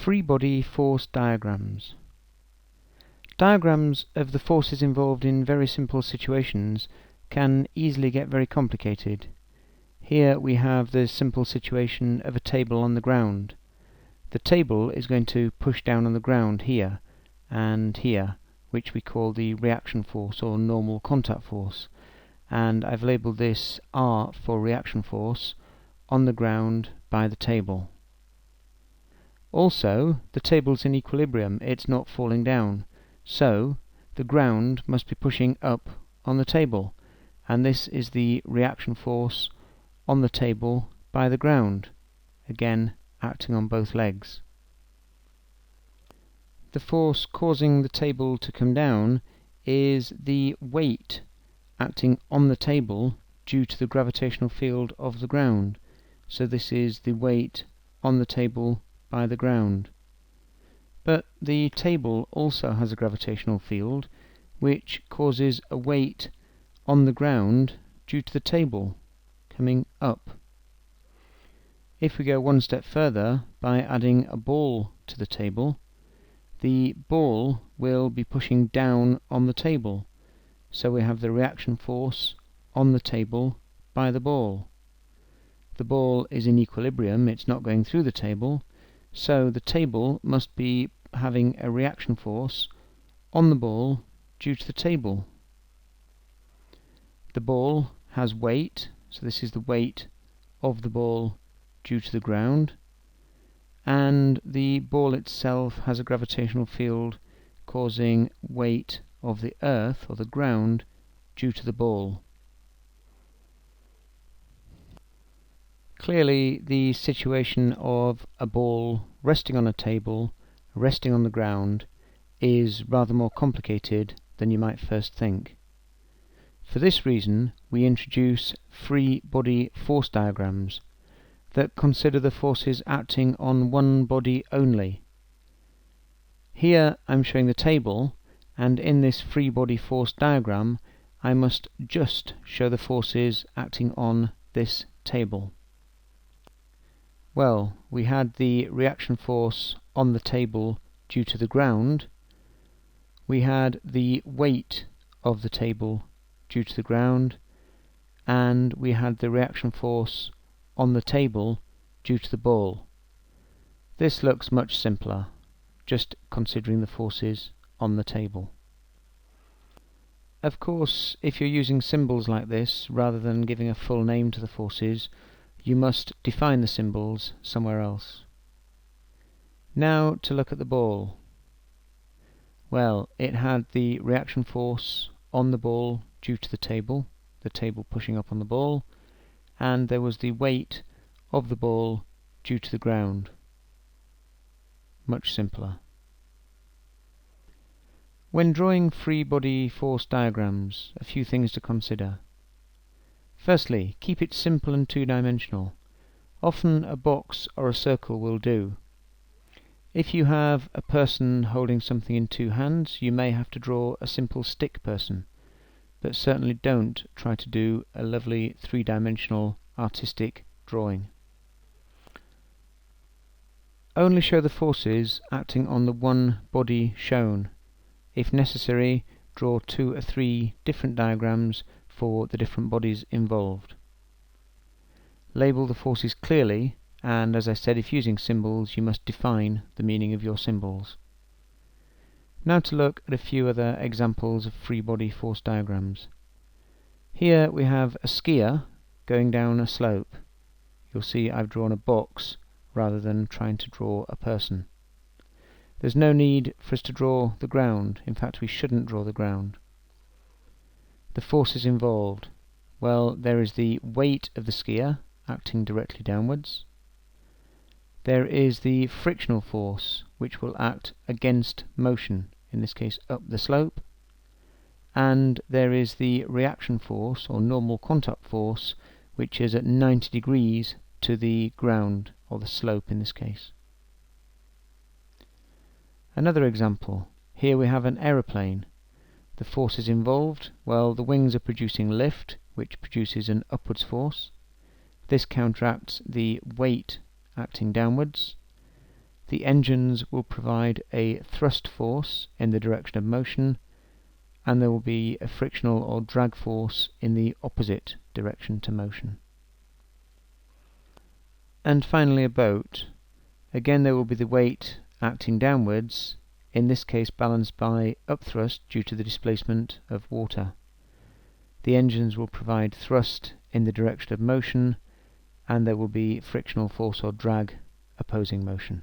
Free body force diagrams. Diagrams of the forces involved in very simple situations can easily get very complicated. Here we have the simple situation of a table on the ground. The table is going to push down on the ground here and here, which we call the reaction force or normal contact force, and I've labelled this R for reaction force on the ground by the table. Also, the table's in equilibrium, it's not falling down, so the ground must be pushing up on the table, and this is the reaction force on the table by the ground, again acting on both legs. The force causing the table to come down is the weight acting on the table due to the gravitational field of the ground, so this is the weight on the table by the ground. But the table also has a gravitational field which causes a weight on the ground due to the table coming up. If we go one step further by adding a ball to the table, the ball will be pushing down on the table, so we have the reaction force on the table by the ball. The ball is in equilibrium, it's not going through the table, so the table must be having a reaction force on the ball due to the table. The ball has weight, so this is the weight of the ball due to the ground, and the ball itself has a gravitational field causing weight of the earth or the ground due to the ball. Clearly, the situation of a ball resting on a table, resting on the ground, is rather more complicated than you might first think. For this reason, we introduce free body force diagrams that consider the forces acting on one body only. Here I'm showing the table, and in this free body force diagram I must just show the forces acting on this table. Well, we had the reaction force on the table due to the ground, we had the weight of the table due to the ground, and we had the reaction force on the table due to the ball. This looks much simpler, just considering the forces on the table. Of course, if you're using symbols like this, rather than giving a full name to the forces, you must define the symbols somewhere else. Now to look at the ball. Well, it had the reaction force on the ball due to the table pushing up on the ball, and there was the weight of the ball due to the ground. Much simpler. When drawing free body force diagrams, a few things to consider. Firstly, keep it simple and two-dimensional. Often a box or a circle will do. If you have a person holding something in two hands, you may have to draw a simple stick person, but certainly don't try to do a lovely three-dimensional artistic drawing. Only show the forces acting on the one body shown. If necessary, draw 2 or 3 different diagrams for the different bodies involved. Label the forces clearly, and as I said, if using symbols, you must define the meaning of your symbols. Now to look at a few other examples of free body force diagrams. Here we have a skier going down a slope. You'll see I've drawn a box rather than trying to draw a person. There's no need for us to draw the ground. In fact, we shouldn't draw the ground. The forces involved. Well, there is the weight of the skier acting directly downwards. There is the frictional force, which will act against motion, in this case up the slope. And there is the reaction force, or normal contact force, which is at 90 degrees to the ground, or the slope in this case. Another example. Here we have an aeroplane. The forces involved, well, the wings are producing lift, which produces an upwards force. This counteracts the weight acting downwards. The engines will provide a thrust force in the direction of motion, and there will be a frictional or drag force in the opposite direction to motion. And finally a boat. Again there will be the weight acting downwards, in this case balanced by upthrust due to the displacement of water. The engines will provide thrust in the direction of motion, and there will be frictional force or drag opposing motion.